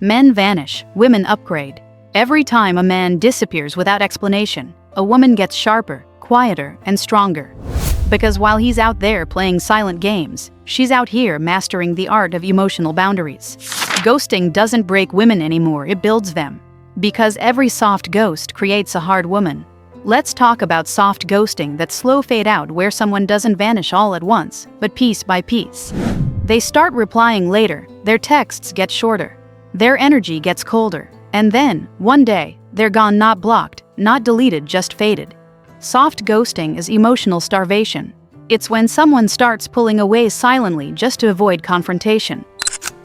Men vanish, women upgrade. Every time a man disappears without explanation, a woman gets sharper, quieter, and stronger. Because while he's out there playing silent games, she's out here mastering the art of emotional boundaries. Ghosting doesn't break women anymore, it builds them. Because every soft ghost creates a hard woman. Let's talk about soft ghosting, that slow fade out where someone doesn't vanish all at once, but piece by piece. They start replying later, their texts get shorter, their energy gets colder, and then, one day, they're gone, not blocked, not deleted, just faded. Soft ghosting is emotional starvation. It's when someone starts pulling away silently just to avoid confrontation.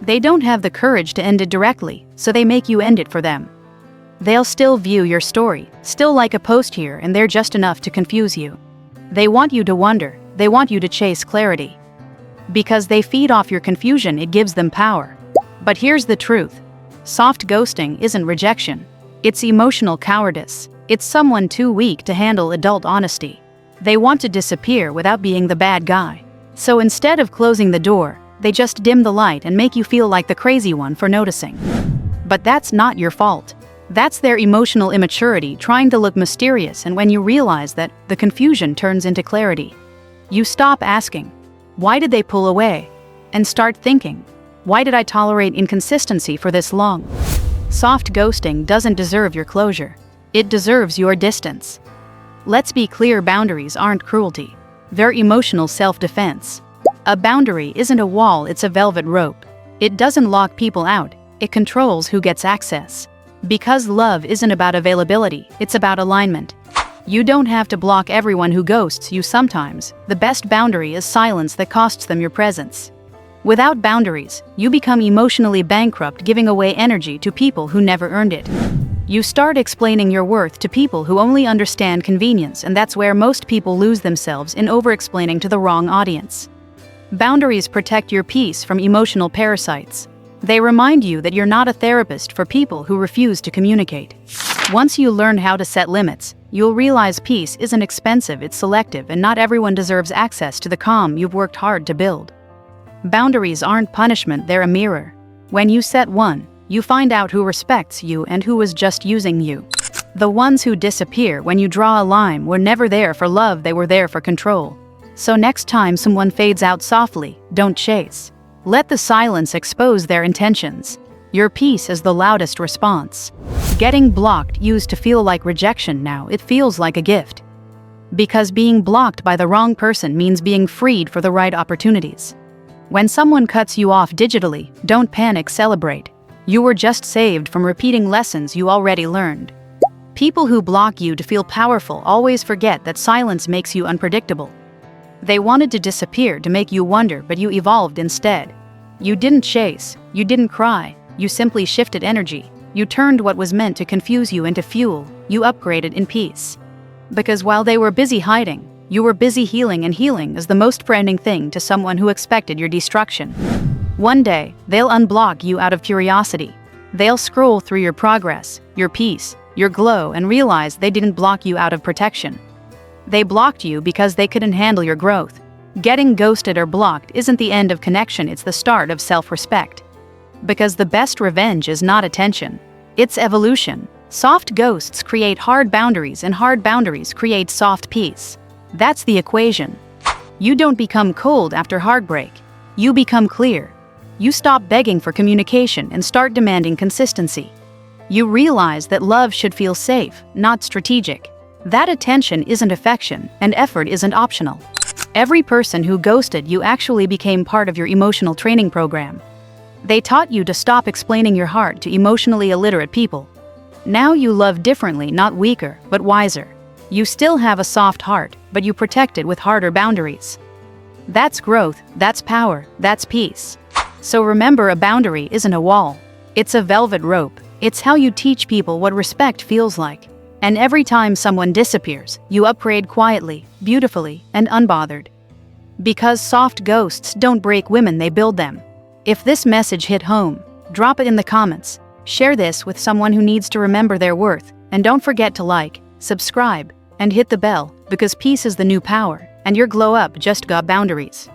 They don't have the courage to end it directly, so they make you end it for them. They'll still view your story, still like a post here and there just enough to confuse you. They want you to wonder, they want you to chase clarity. Because they feed off your confusion, it gives them power. But here's the truth. Soft ghosting isn't rejection. It's emotional cowardice. It's someone too weak to handle adult honesty. They want to disappear without being the bad guy. So instead of closing the door, they just dim the light and make you feel like the crazy one for noticing. But that's not your fault. That's their emotional immaturity trying to look mysterious, and when you realize that, the confusion turns into clarity. You stop asking, why did they pull away? And start thinking, why did I tolerate inconsistency for this long? Soft ghosting doesn't deserve your closure. It deserves your distance. Let's be clear, boundaries aren't cruelty. They're emotional self-defense. A boundary isn't a wall, it's a velvet rope. It doesn't lock people out, it controls who gets access. Because love isn't about availability, it's about alignment. You don't have to block everyone who ghosts you sometimes. The best boundary is silence that costs them your presence. Without boundaries, you become emotionally bankrupt, giving away energy to people who never earned it. You start explaining your worth to people who only understand convenience, and that's where most people lose themselves, in over-explaining to the wrong audience. Boundaries protect your peace from emotional parasites. They remind you that you're not a therapist for people who refuse to communicate. Once you learn how to set limits, you'll realize peace isn't expensive, it's selective, and not everyone deserves access to the calm you've worked hard to build. Boundaries aren't punishment, they're a mirror. When you set one, you find out who respects you and who is just using you. The ones who disappear when you draw a line were never there for love, they were there for control. So next time someone fades out softly, don't chase. Let the silence expose their intentions. Your peace is the loudest response. Getting blocked used to feel like rejection, now it feels like a gift. Because being blocked by the wrong person means being freed for the right opportunities. When someone cuts you off digitally, don't panic, celebrate. You were just saved from repeating lessons you already learned. People who block you to feel powerful always forget that silence makes you unpredictable. They wanted to disappear to make you wonder, but you evolved instead. You didn't chase, you didn't cry, you simply shifted energy. You turned what was meant to confuse you into fuel, you upgraded in peace. Because while they were busy hiding, you were busy healing, and healing is the most branding thing to someone who expected your destruction. One day, they'll unblock you out of curiosity. They'll scroll through your progress, your peace, your glow, and realize they didn't block you out of protection. They blocked you because they couldn't handle your growth. Getting ghosted or blocked isn't the end of connection, it's the start of self-respect. Because the best revenge is not attention, it's evolution. Soft ghosts create hard boundaries, and hard boundaries create soft peace. That's the equation. You don't become cold after heartbreak. You become clear. You stop begging for communication and start demanding consistency. You realize that love should feel safe, not strategic. That attention isn't affection, and effort isn't optional. Every person who ghosted you actually became part of your emotional training program. They taught you to stop explaining your heart to emotionally illiterate people. Now you love differently, not weaker, but wiser. You still have a soft heart, but you protect it with harder boundaries. That's growth, that's power, that's peace. So remember, a boundary isn't a wall. It's a velvet rope. It's how you teach people what respect feels like. And every time someone disappears, you upgrade quietly, beautifully, and unbothered. Because soft ghosts don't break women, they build them. If this message hit home, drop it in the comments. Share this with someone who needs to remember their worth. And don't forget to like, subscribe, and hit the bell, because peace is the new power, and your glow up just got boundaries.